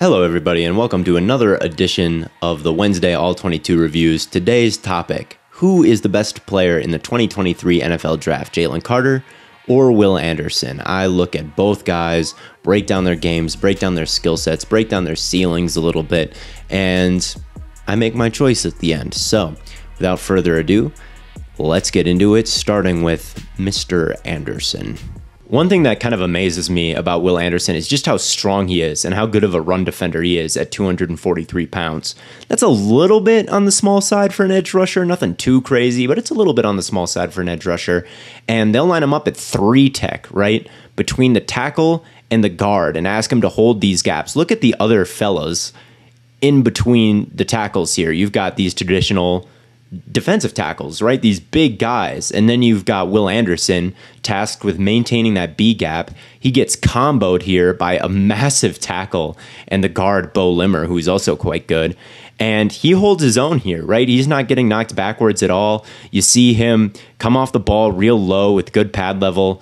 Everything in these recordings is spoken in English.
Hello everybody and welcome to another edition of the Wednesday All-22 Reviews. Today's topic, who is the best player in the 2023 NFL Draft, Jalen Carter or Will Anderson? I look at both guys, break down their games, break down their skill sets, break down their ceilings a little bit, and I make my choice at the end. So without further ado, let's get into it, starting with Mr. Anderson. One thing that kind of amazes me about Will Anderson is just how strong he is and how good of a run defender he is at 243 pounds. That's a little bit on the small side for an edge rusher, nothing too crazy, but it's a little bit on the small side for an edge rusher. And they'll line him up at 3 tech, right, between the tackle and the guard and ask him to hold these gaps. Look at the other fellas in between the tackles here. You've got these traditional defensive tackles, right? These big guys. And then you've got Will Anderson tasked with maintaining that B gap. He gets comboed here by a massive tackle and the guard Bo Limmer, who's also quite good. And he holds his own here, right? He's not getting knocked backwards at all. You see him come off the ball real low with good pad level,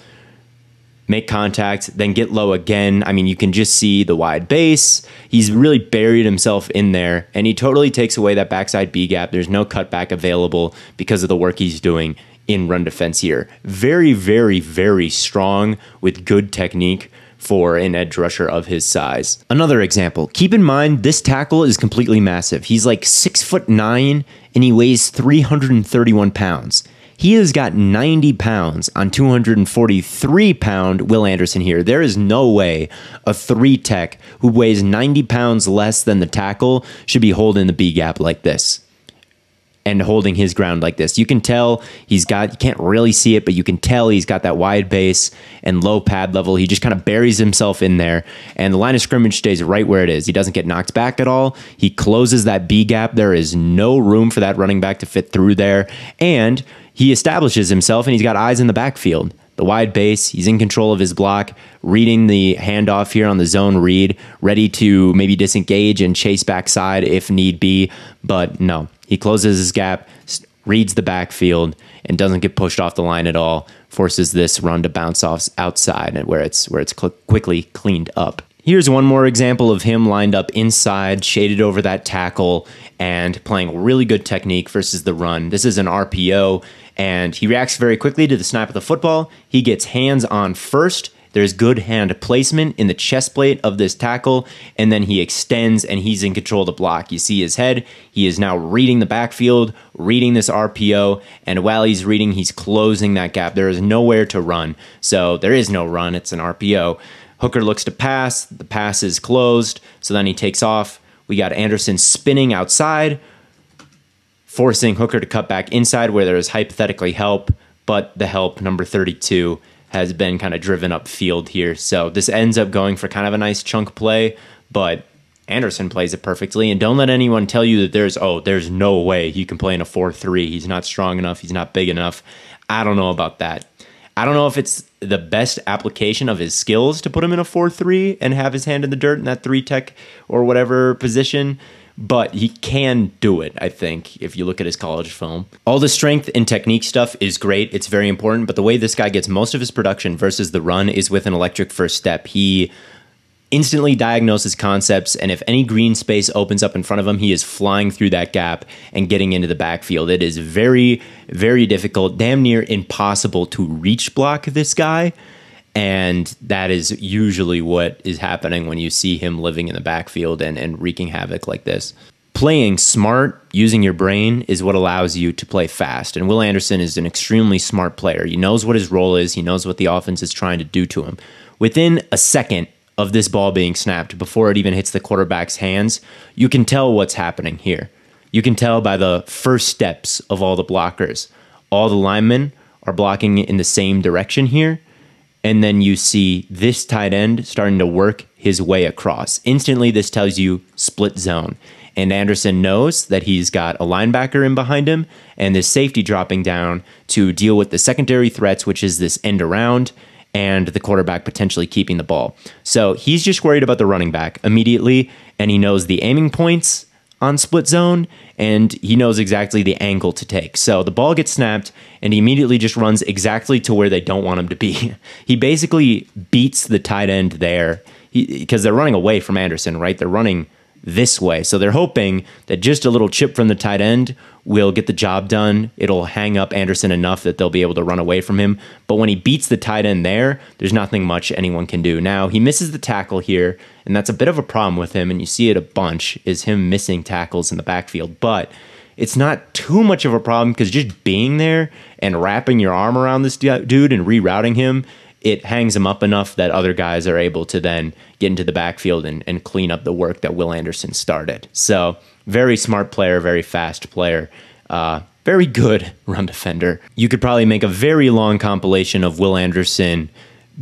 make contact, then get low again. I mean, you can just see the wide base. He's really buried himself in there, and he totally takes away that backside B gap. There's no cutback available because of the work he's doing in run defense here. Very, very, very strong with good technique for an edge rusher of his size. Another example, keep in mind this tackle is completely massive. He's like 6'9" and he weighs 331 pounds. He has got 90 pounds on 243-pound Will Anderson here. There is no way a 3 tech who weighs 90 pounds less than the tackle should be holding the B gap like this and holding his ground like this. You can tell he's got, you can't really see it, but you can tell he's got that wide base and low pad level. He just kind of buries himself in there, and the line of scrimmage stays right where it is. He doesn't get knocked back at all. He closes that B gap. There is no room for that running back to fit through there, and he establishes himself, and he's got eyes in the backfield. The wide base, he's in control of his block, reading the handoff here on the zone read, ready to maybe disengage and chase backside if need be, but no. He closes his gap, reads the backfield, and doesn't get pushed off the line at all, forces this run to bounce off outside where it's quickly cleaned up. Here's one more example of him lined up inside, shaded over that tackle, and playing really good technique versus the run. This is an RPO, and he reacts very quickly to the snap of the football. He gets hands on first. There's good hand placement in the chest plate of this tackle, and then he extends and he's in control of the block. You see his head. He is now reading the backfield, reading this RPO, and while he's reading, he's closing that gap. There is nowhere to run, so there is no run. It's an RPO. Hooker looks to pass. The pass is closed, so then he takes off. We got Anderson spinning outside, forcing Hooker to cut back inside where there is hypothetically help, but the help, number 32, has been kind of driven up field here. So this ends up going for kind of a nice chunk play, but Anderson plays it perfectly. And don't let anyone tell you that there's no way he can play in a 4-3. He's not strong enough. He's not big enough. I don't know about that. I don't know if it's the best application of his skills to put him in a 4-3 and have his hand in the dirt in that 3 tech or whatever position, but he can do it, I think, if you look at his college film. All the strength and technique stuff is great. It's very important, but the way this guy gets most of his production versus the run is with an electric first step. He instantly diagnoses concepts, and if any green space opens up in front of him, he is flying through that gap and getting into the backfield. It is very, very difficult, damn near impossible to reach block this guy, and that is usually what is happening when you see him living in the backfield and wreaking havoc like this. Playing smart, using your brain, is what allows you to play fast, and Will Anderson is an extremely smart player. He knows what his role is. He knows what the offense is trying to do to him. Within a second of this ball being snapped, before it even hits the quarterback's hands, you can tell what's happening here. You can tell by the first steps of all the blockers. All the linemen are blocking in the same direction here, and then you see this tight end starting to work his way across. Instantly, this tells you split zone, and Anderson knows that he's got a linebacker in behind him and this safety dropping down to deal with the secondary threats, which is this end around and the quarterback potentially keeping the ball. So he's just worried about the running back immediately, and he knows the aiming points on split zone, and he knows exactly the angle to take. So the ball gets snapped, and he immediately just runs exactly to where they don't want him to be. He basically beats the tight end there. because they're running away from Anderson, right? They're running this way. So they're hoping that just a little chip from the tight end will get the job done. It'll hang up Anderson enough that they'll be able to run away from him. But when he beats the tight end there's nothing much anyone can do. Now, he misses the tackle here, and that's a bit of a problem with him, and you see it a bunch, is him missing tackles in the backfield. But it's not too much of a problem because just being there and wrapping your arm around this dude and rerouting him, it hangs him up enough that other guys are able to then get into the backfield and clean up the work that Will Anderson started. So very smart player, very fast player, very good run defender. You could probably make a very long compilation of Will Anderson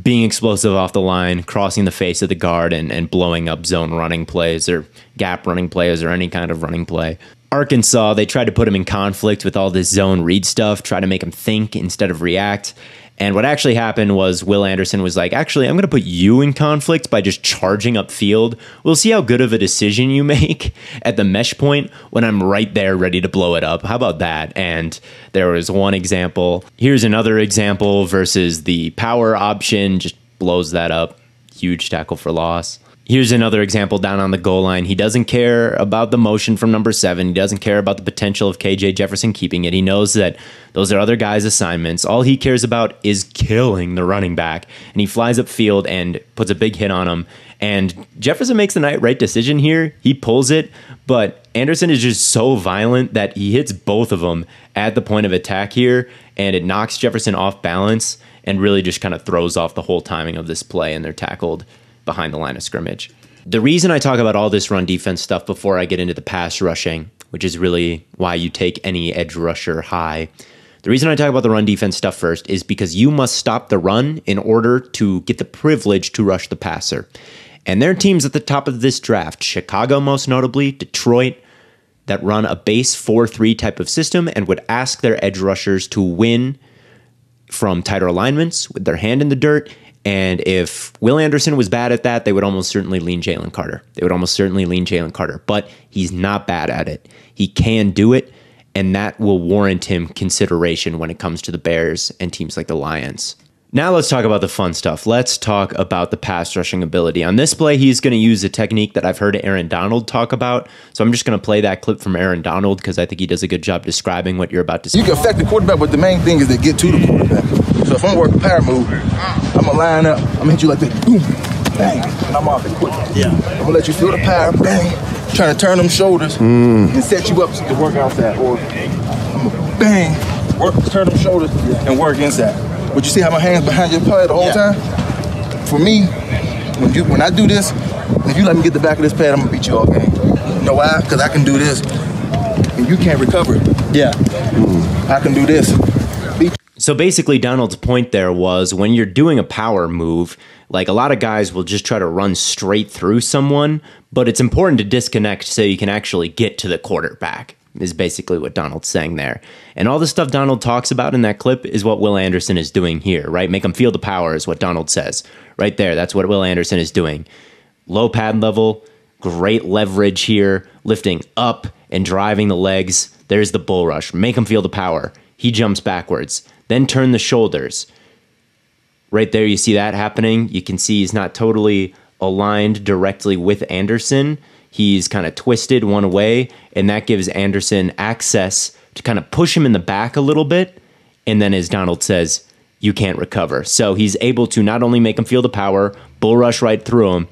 being explosive off the line, crossing the face of the guard, and blowing up zone running plays or gap running plays or any kind of running play. Arkansas, they tried to put him in conflict with all this zone read stuff, try to make him think instead of react. And what actually happened was Will Anderson was like, actually, I'm going to put you in conflict by just charging upfield. We'll see how good of a decision you make at the mesh point when I'm right there ready to blow it up. How about that? And there was one example. Here's another example versus the power option, just blows that up. Huge tackle for loss. Here's another example down on the goal line. He doesn't care about the motion from number 7. He doesn't care about the potential of KJ Jefferson keeping it. He knows that those are other guys' assignments. All he cares about is killing the running back. And he flies upfield and puts a big hit on him. And Jefferson makes the right decision here. He pulls it, but Anderson is just so violent that he hits both of them at the point of attack here, and it knocks Jefferson off balance and really just kind of throws off the whole timing of this play, and they're tackled behind the line of scrimmage. The reason I talk about all this run defense stuff before I get into the pass rushing, which is really why you take any edge rusher high, the reason I talk about the run defense stuff first is because you must stop the run in order to get the privilege to rush the passer. And there are teams at the top of this draft, Chicago most notably, Detroit, that run a base 4-3 type of system and would ask their edge rushers to win from tighter alignments with their hand in the dirt. And if Will Anderson was bad at that, they would almost certainly lean Jalen Carter. But he's not bad at it. He can do it, and that will warrant him consideration when it comes to the Bears and teams like the Lions. Now let's talk about the fun stuff. Let's talk about the pass rushing ability. On this play, he's going to use a technique that I've heard Aaron Donald talk about. So I'm just going to play that clip from Aaron Donald because I think he does a good job describing what you're about to see. You can affect the quarterback, but the main thing is to get to the quarterback. So if I'm working power move, I'm going to line up. I'm going to hit you like this. Boom, bang, and I'm off it quick. Yeah. I'm going to let you feel the power, bang, trying to turn them shoulders and set you up to work outside. Or I'm going to bang, turn them shoulders and work inside. But you see how my hands behind your pad the whole time? For me, when I do this, if you let me get the back of this pad, I'm gonna beat you all game. You know why? Because I can do this, and you can't recover it. Yeah. I can do this. So basically, Donald's point there was when you're doing a power move, like a lot of guys will just try to run straight through someone, but it's important to disconnect so you can actually get to the quarterback, is basically what Donald's saying there. And all the stuff Donald talks about in that clip is what Will Anderson is doing here, right? Make him feel the power is what Donald says. Right there, that's what Will Anderson is doing. Low pad level, great leverage here, lifting up and driving the legs. There's the bull rush. Make him feel the power. He jumps backwards. Then turn the shoulders. Right there, you see that happening. You can see he's not totally aligned directly with Anderson. He's kind of twisted one way, and that gives Anderson access to kind of push him in the back a little bit. And then, as Donald says, you can't recover. So he's able to not only make him feel the power, bull rush right through him,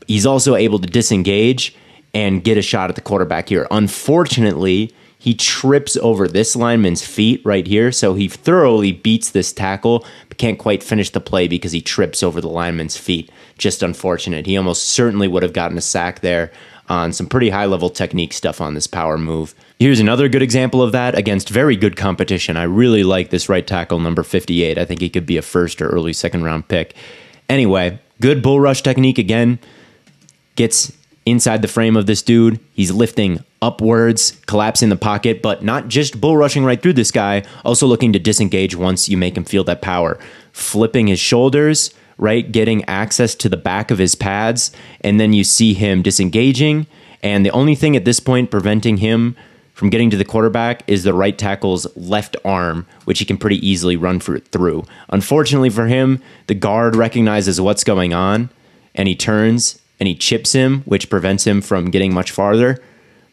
he's also able to disengage and get a shot at the quarterback here. Unfortunately, he trips over this lineman's feet right here, so he thoroughly beats this tackle, but can't quite finish the play because he trips over the lineman's feet. Just unfortunate. He almost certainly would have gotten a sack there on some pretty high-level technique stuff on this power move. Here's another good example of that against very good competition. I really like this right tackle, number 58. I think he could be a first or early second-round pick. Anyway, good bull rush technique again. Gets inside the frame of this dude. He's lifting upwards, collapsing the pocket, but not just bull rushing right through this guy, also looking to disengage once you make him feel that power. Flipping his shoulders, right, getting access to the back of his pads, and then you see him disengaging, and the only thing at this point preventing him from getting to the quarterback is the right tackle's left arm, which he can pretty easily run through. Unfortunately for him, the guard recognizes what's going on, and he turns and he chips him, which prevents him from getting much farther.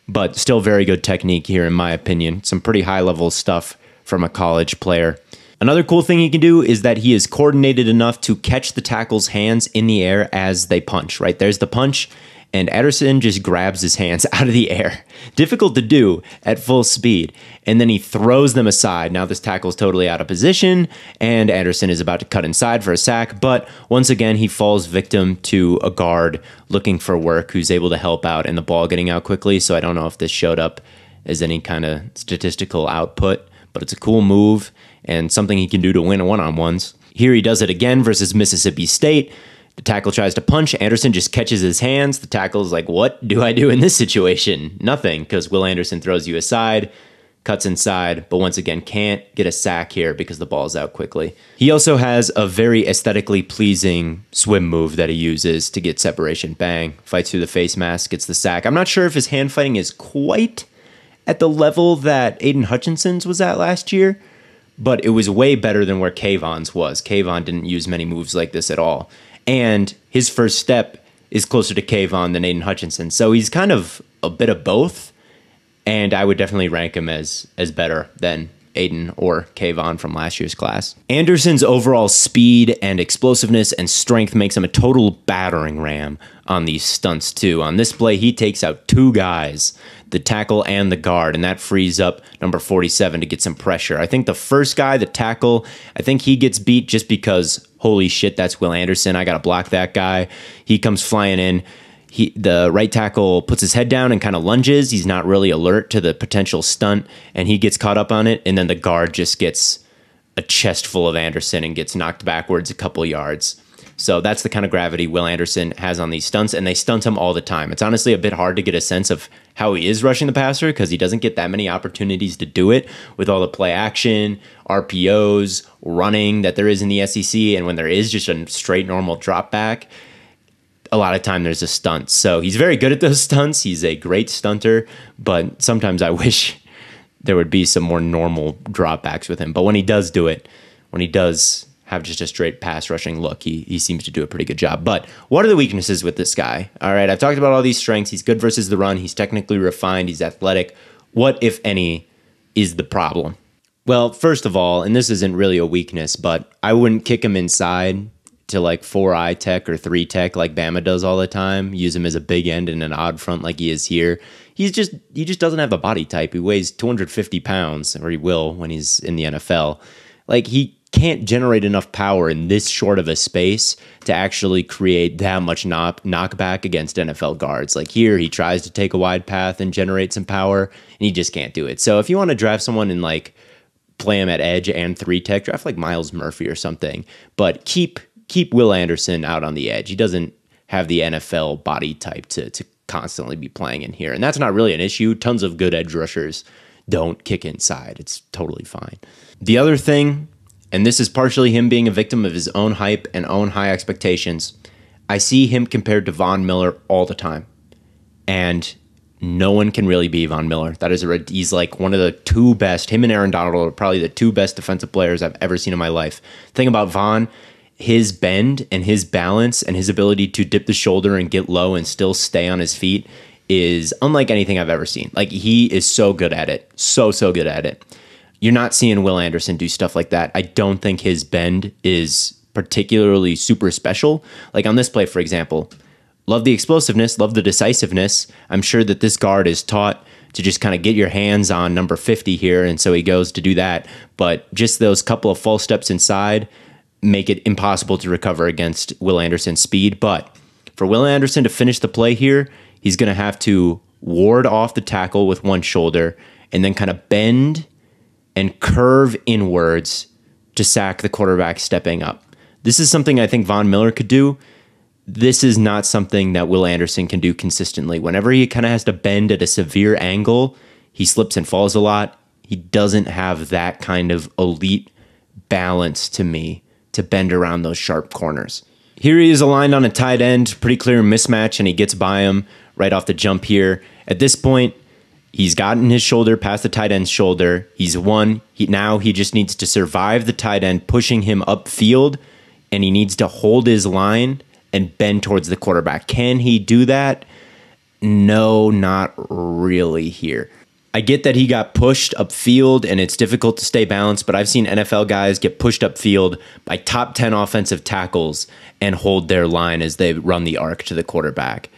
But still very good technique here, in my opinion. Some pretty high-level stuff from a college player. Another cool thing he can do is that he is coordinated enough to catch the tackle's hands in the air as they punch, right? There's the punch, and Anderson just grabs his hands out of the air. Difficult to do at full speed. And then he throws them aside. Now this tackle's totally out of position, and Anderson is about to cut inside for a sack, but once again, he falls victim to a guard looking for work who's able to help out and the ball getting out quickly. So I don't know if this showed up as any kind of statistical output, but it's a cool move and something he can do to win one-on-ones. Here he does it again versus Mississippi State. The tackle tries to punch. Anderson just catches his hands. The tackle is like, what do I do in this situation? Nothing, because Will Anderson throws you aside, cuts inside, but once again can't get a sack here because the ball's out quickly. He also has a very aesthetically pleasing swim move that he uses to get separation. Bang, fights through the face mask, gets the sack. I'm not sure if his hand fighting is quite at the level that Aiden Hutchinson's was at last year, but it was way better than where Kayvon's was. Kayvon didn't use many moves like this at all. And his first step is closer to Kayvon than Aiden Hutchinson. So he's kind of a bit of both. And I would definitely rank him as better than Aiden or Kayvon from last year's class. Anderson's overall speed and explosiveness and strength makes him a total battering ram on these stunts too. On this play, he takes out two guys, the tackle and the guard, and that frees up number 47 to get some pressure. I think the first guy, the tackle, I think he gets beat just because, holy shit, that's Will Anderson. I got to block that guy. He comes flying in. The right tackle puts his head down and kind of lunges. He's not really alert to the potential stunt, and he gets caught up on it, and then the guard just gets a chest full of Anderson and gets knocked backwards a couple yards. So that's the kind of gravity Will Anderson has on these stunts, and they stunt him all the time. It's honestly a bit hard to get a sense of how he is rushing the passer because he doesn't get that many opportunities to do it with all the play action, RPOs, running that there is in the SEC, and when there is just a straight normal drop back, a lot of time there's a stunt. So he's very good at those stunts. He's a great stunter, but sometimes I wish there would be some more normal dropbacks with him. But when he does do it, when he does have just a straight pass rushing look, he seems to do a pretty good job. But what are the weaknesses with this guy? All right, I've talked about all these strengths. He's good versus the run. He's technically refined. He's athletic. What, if any, is the problem? Well, first of all, and this isn't really a weakness, but I wouldn't kick him inside to like 4-eye tech or 3 tech like Bama does all the time. Use him as a big end and an odd front like he is here. He just doesn't have a body type. He weighs 250 pounds, or he will when he's in the NFL. Like, he can't generate enough power in this short of a space to actually create that much knockback against NFL guards. Like here, he tries to take a wide path and generate some power, and he just can't do it. So if you want to draft someone and like play him at edge and 3 tech, draft like Miles Murphy or something, but keep Will Anderson out on the edge. He doesn't have the NFL body type to constantly be playing in here. And that's not really an issue. Tons of good edge rushers don't kick inside. It's totally fine. The other thing, and this is partially him being a victim of his own hype and own high expectations, I see him compared to Von Miller all the time. And no one can really be Von Miller. He's like one of the 2 best. Him and Aaron Donald are probably the 2 best defensive players I've ever seen in my life. Thing about Von, his bend and his balance and his ability to dip the shoulder and get low and still stay on his feet is unlike anything I've ever seen. Like, he is so good at it. So good at it. You're not seeing Will Anderson do stuff like that. I don't think his bend is particularly super special. Like on this play, for example, love the explosiveness, love the decisiveness. I'm sure that this guard is taught to just kind of get your hands on number 50 here, and so he goes to do that. But just those couple of false steps inside make it impossible to recover against Will Anderson's speed. But for Will Anderson to finish the play here, he's going to have to ward off the tackle with one shoulder and then kind of bend and curve inwards to sack the quarterback stepping up. This is something I think Von Miller could do. This is not something that Will Anderson can do consistently. Whenever he kind of has to bend at a severe angle, he slips and falls a lot. He doesn't have that kind of elite balance to me to bend around those sharp corners. Here he is aligned on a tight end, pretty clear mismatch, and he gets by him right off the jump here. At this point, he's gotten his shoulder past the tight end's shoulder. He's won. Now he just needs to survive the tight end pushing him upfield, and he needs to hold his line and bend towards the quarterback. Can he do that? No, not really here. I get that he got pushed upfield and it's difficult to stay balanced, but I've seen NFL guys get pushed upfield by top 10 offensive tackles and hold their line as they run the arc to the quarterback.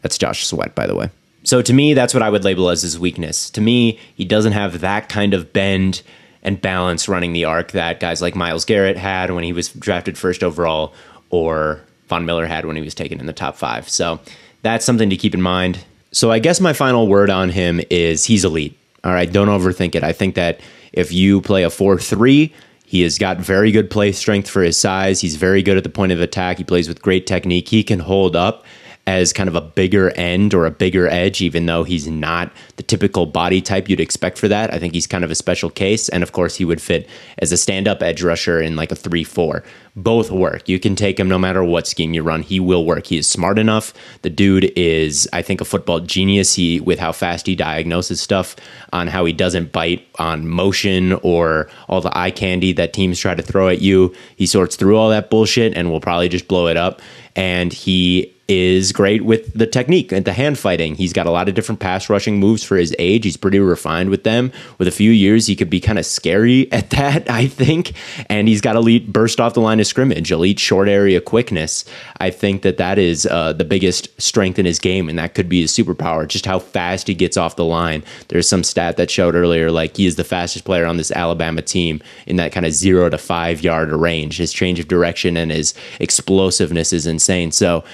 That's Josh Sweat, by the way. So to me, that's what I would label as his weakness. To me, he doesn't have that kind of bend and balance running the arc that guys like Myles Garrett had when he was drafted first overall, or Von Miller had when he was taken in the top 5. So that's something to keep in mind. So I guess my final word on him is he's elite. All right, don't overthink it. I think that if you play a 4-3, he has got very good play strength for his size. He's very good at the point of attack. He plays with great technique. He can hold up as kind of a bigger end or a bigger edge, even though he's not the typical body type you'd expect for that. I think he's kind of a special case. And of course, he would fit as a stand-up edge rusher in like a 3-4. Both work. You can take him no matter what scheme you run. He will work. He is smart enough. The dude is, I think, a football genius with how fast he diagnoses stuff, on how he doesn't bite on motion or all the eye candy that teams try to throw at you. He sorts through all that bullshit and will probably just blow it up. And he is great with the technique and the hand fighting. He's got a lot of different pass rushing moves for his age. He's pretty refined with them. With a few years, he could be kind of scary at that, I think. And he's got elite burst off the line of scrimmage, elite short area quickness. I think that is the biggest strength in his game, and that could be his superpower, just how fast he gets off the line. There's some stat that showed earlier, like he is the fastest player on this Alabama team in that kind of 0 to 5 yard range. His change of direction and his explosiveness is insane. So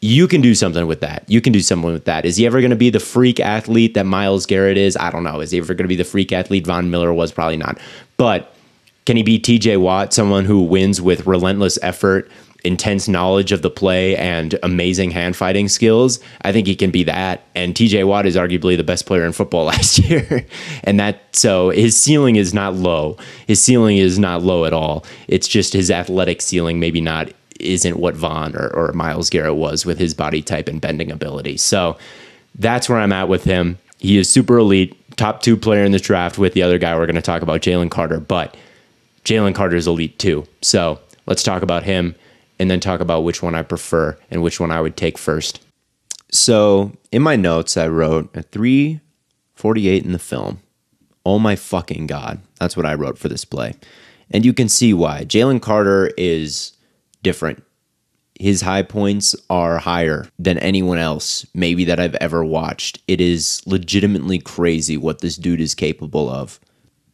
you can do something with that. You can do something with that. Is he ever going to be the freak athlete that Myles Garrett is? I don't know. Is he ever going to be the freak athlete Von Miller was? Probably not. But can he be TJ Watt, someone who wins with relentless effort, intense knowledge of the play, and amazing hand fighting skills? I think he can be that. And TJ Watt is arguably the best player in football last year. So his ceiling is not low. His ceiling is not low at all. It's just his athletic ceiling maybe isn't what Von or Myles Garrett was with his body type and bending ability. So that's where I'm at with him. He is super elite, top 2 player in this draft with the other guy we're going to talk about, Jalen Carter. But Jalen Carter is elite too. So let's talk about him and then talk about which one I prefer and which one I would take first. So in my notes, I wrote a 3.48 in the film. Oh my fucking God. That's what I wrote for this play. And you can see why. Jalen Carter is different. His high points are higher than anyone else maybe that I've ever watched. It is legitimately crazy what this dude is capable of.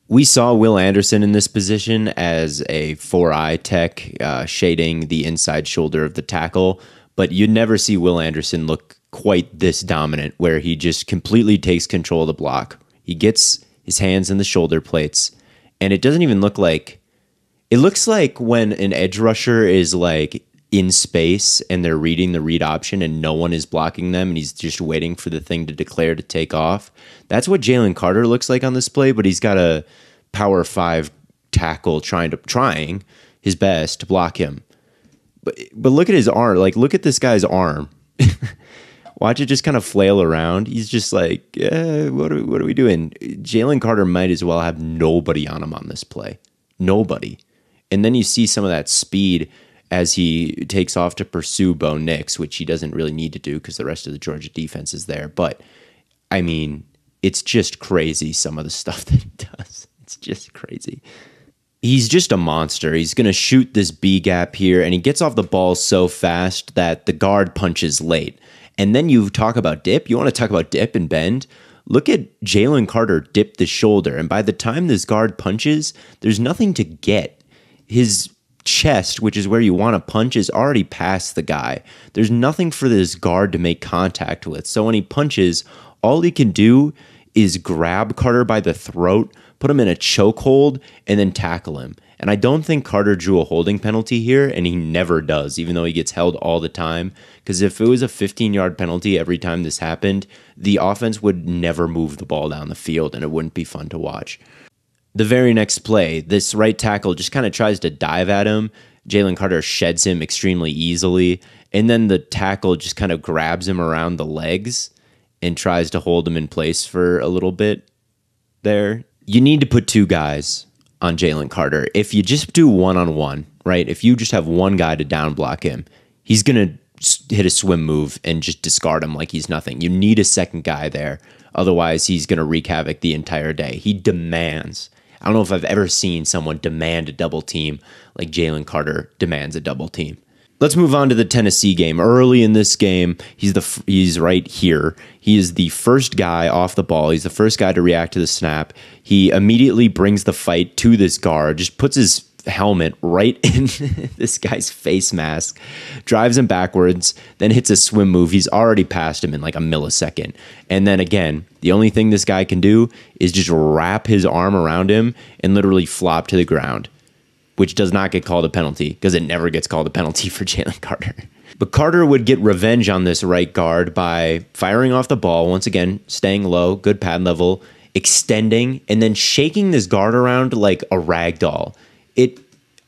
We saw Will Anderson in this position as a 4-eye tech, shading the inside shoulder of the tackle, but you'd never see Will Anderson look quite this dominant, where he just completely takes control of the block. He gets his hands in the shoulder plates, and it doesn't even look like... It looks like when an edge rusher is like in space and they're reading the read option and no one is blocking them and he's just waiting for the thing to declare to take off. That's what Jalen Carter looks like on this play, but he's got a power 5 tackle trying his best to block him. But look at his arm. Like, look at this guy's arm. Watch it just kind of flail around. He's just like, what are we doing? Jalen Carter might as well have nobody on him on this play. Nobody. And then you see some of that speed as he takes off to pursue Bo Nix, which he doesn't really need to do because the rest of the Georgia defense is there. But, I mean, it's just crazy, some of the stuff that he does. It's just crazy. He's just a monster. He's going to shoot this B gap here, and he gets off the ball so fast that the guard punches late. And then you talk about dip. You want to talk about dip and bend? Look at Jalen Carter dip the shoulder, and by the time this guard punches, there's nothing to get. His chest, which is where you want to punch, is already past the guy. There's nothing for this guard to make contact with. So when he punches, all he can do is grab Carter by the throat, put him in a chokehold, and then tackle him. And I don't think Carter drew a holding penalty here, and he never does, even though he gets held all the time. Because if it was a 15-yard penalty every time this happened, the offense would never move the ball down the field, and it wouldn't be fun to watch. The very next play, this right tackle just kind of tries to dive at him. Jalen Carter sheds him extremely easily, and then the tackle just kind of grabs him around the legs and tries to hold him in place for a little bit there. You need to put 2 guys on Jalen Carter. If you just do one-on-one, right? If you just have one guy to down block him, he's going to hit a swim move and just discard him like he's nothing. You need a second guy there. Otherwise, he's going to wreak havoc the entire day. He demands. I don't know if I've ever seen someone demand a double team like Jalen Carter demands a double team. Let's move on to the Tennessee game. Early in this game, he's right here. He is the first guy off the ball. He's the first guy to react to the snap. He immediately brings the fight to this guard, just puts his helmet right in this guy's face mask, drives him backwards, then hits a swim move. He's already passed him in like a millisecond. And then again, the only thing this guy can do is just wrap his arm around him and literally flop to the ground, which does not get called a penalty because it never gets called a penalty for Jalen Carter. But Carter would get revenge on this right guard by firing off the ball, once again, staying low, good pad level, extending, and then shaking this guard around like a rag doll. It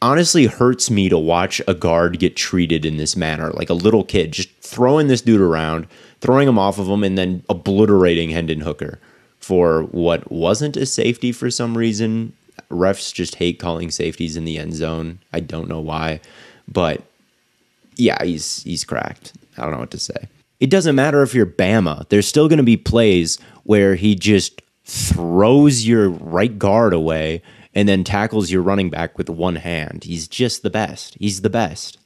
honestly hurts me to watch a guard get treated in this manner, like a little kid, just throwing this dude around, throwing him off of him, and then obliterating Hendon Hooker for what wasn't a safety for some reason. Refs just hate calling safeties in the end zone. I don't know why, but yeah, he's cracked. I don't know what to say. It doesn't matter if you're Bama. There's still going to be plays where he just throws your right guard away and then tackles your running back with one hand. He's just the best. He's the best.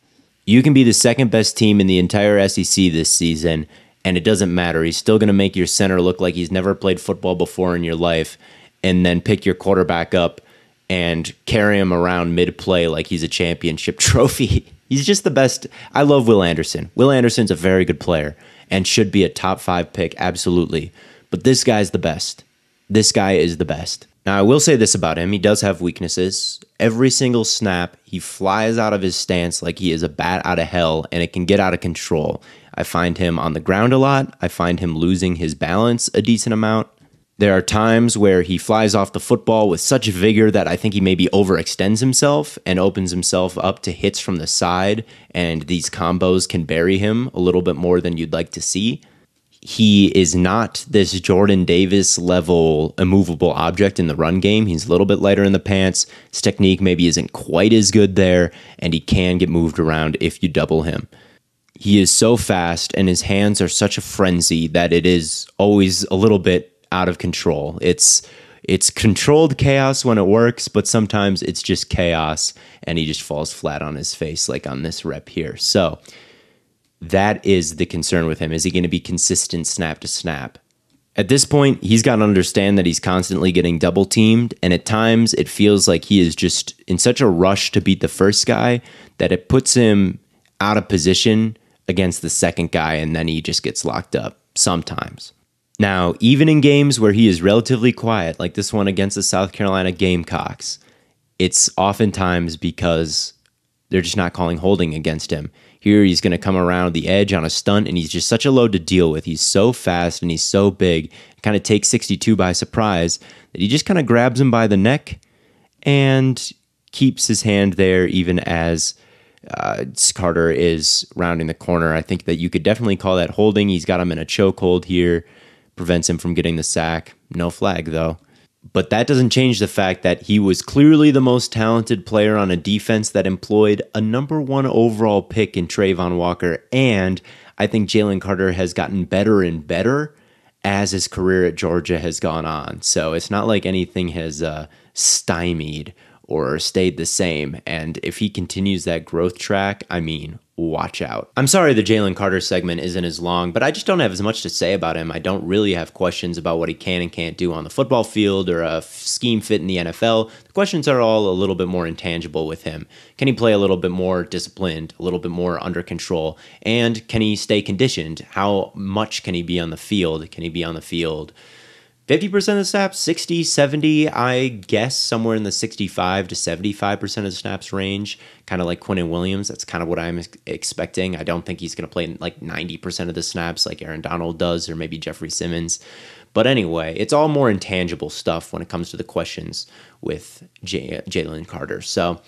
You can be the second best team in the entire SEC this season, and it doesn't matter. He's still going to make your center look like he's never played football before in your life, and then pick your quarterback up and carry him around mid-play like he's a championship trophy. He's just the best. I love Will Anderson. Will Anderson's a very good player and should be a top 5 pick, absolutely. But this guy's the best. This guy is the best. Now, I will say this about him. He does have weaknesses. Every single snap, he flies out of his stance like he is a bat out of hell, and it can get out of control. I find him on the ground a lot. I find him losing his balance a decent amount. There are times where he flies off the football with such vigor that I think he maybe overextends himself and opens himself up to hits from the side, and these combos can bury him a little bit more than you'd like to see. He is not this Jordan Davis level immovable object in the run game. He's a little bit lighter in the pants. His technique maybe isn't quite as good there, and he can get moved around if you double him. He is so fast, and his hands are such a frenzy that it is always a little bit out of control. It's controlled chaos when it works, but sometimes it's just chaos, and he just falls flat on his face like on this rep here. So that is the concern with him. Is he going to be consistent snap to snap? At this point, he's got to understand that he's constantly getting double teamed, and at times it feels like he is just in such a rush to beat the first guy that it puts him out of position against the second guy, and then he just gets locked up sometimes. Now, even in games where he is relatively quiet, like this one against the South Carolina Gamecocks, it's oftentimes because they're just not calling holding against him. Here he's going to come around the edge on a stunt, and he's just such a load to deal with. He's so fast and he's so big, kind of takes 62 by surprise, that he just kind of grabs him by the neck and keeps his hand there even as Carter is rounding the corner. I think that you could definitely call that holding. He's got him in a chokehold here, prevents him from getting the sack. No flag, though. But that doesn't change the fact that he was clearly the most talented player on a defense that employed a #1 overall pick in Trayvon Walker, and I think Jalen Carter has gotten better and better as his career at Georgia has gone on. So it's not like anything has stymied or stayed the same, and if he continues that growth track, I mean, watch out. I'm sorry the Jalen Carter segment isn't as long, but I just don't have as much to say about him. I don't really have questions about what he can and can't do on the football field or a scheme fit in the NFL. The questions are all a little bit more intangible with him. Can he play a little bit more disciplined, a little bit more under control, and can he stay conditioned? How much can he be on the field? Can he be on the field 50% of the snaps, 60, 70, I guess somewhere in the 65 to 75% of the snaps range, kind of like Quinnen Williams. That's kind of what I'm expecting. I don't think he's going to play like 90% of the snaps like Aaron Donald does, or maybe Jeffrey Simmons. But anyway, it's all more intangible stuff when it comes to the questions with Jalen Carter. So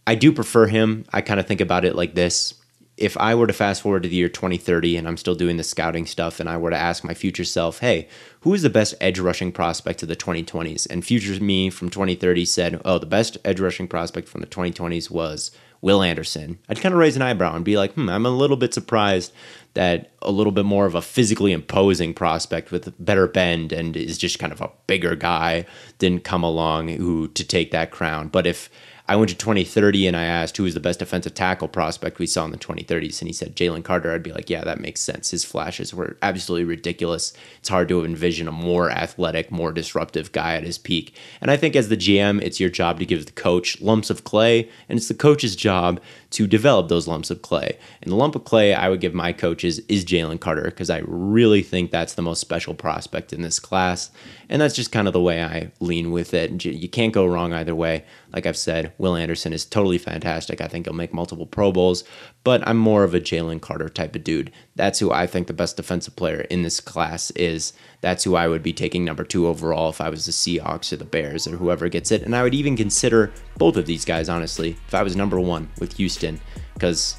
I do prefer him. I kind of think about it like this. If I were to fast forward to the year 2030 and I'm still doing the scouting stuff, and I were to ask my future self, hey, who is the best edge rushing prospect of the 2020s? And future me from 2030 said, oh, the best edge rushing prospect from the 2020s was Will Anderson, I'd kind of raise an eyebrow and be like, I'm a little bit surprised that a little bit more of a physically imposing prospect with better bend and is just kind of a bigger guy didn't come along to take that crown. But if I went to 2030 and I asked who was the best defensive tackle prospect we saw in the 2030s, and he said Jalen Carter, I'd be like, yeah, that makes sense. His flashes were absolutely ridiculous. It's hard to envision a more athletic, more disruptive guy at his peak. And I think as the GM, it's your job to give the coach lumps of clay, and it's the coach's job to develop those lumps of clay. And the lump of clay I would give my coaches is Jalen Carter, because I really think that's the most special prospect in this class. And that's just kind of the way I lean with it. You can't go wrong either way. Like I've said, Will Anderson is totally fantastic. I think he'll make multiple Pro Bowls, but I'm more of a Jalen Carter type of dude. That's who I think the best defensive player in this class is. That's who I would be taking number 2 overall if I was the Seahawks or the Bears or whoever gets it. And I would even consider both of these guys, honestly, if I was number 1 with Houston, because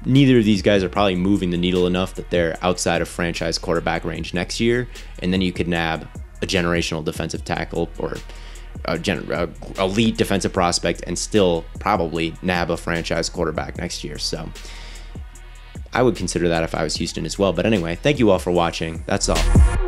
neither of these guys are probably moving the needle enough that they're outside of franchise quarterback range next year. And then you could nab a generational defensive tackle or elite defensive prospect and still probably nab a franchise quarterback next year. So I would consider that if I was Houston as well. But anyway, thank you all for watching. That's all.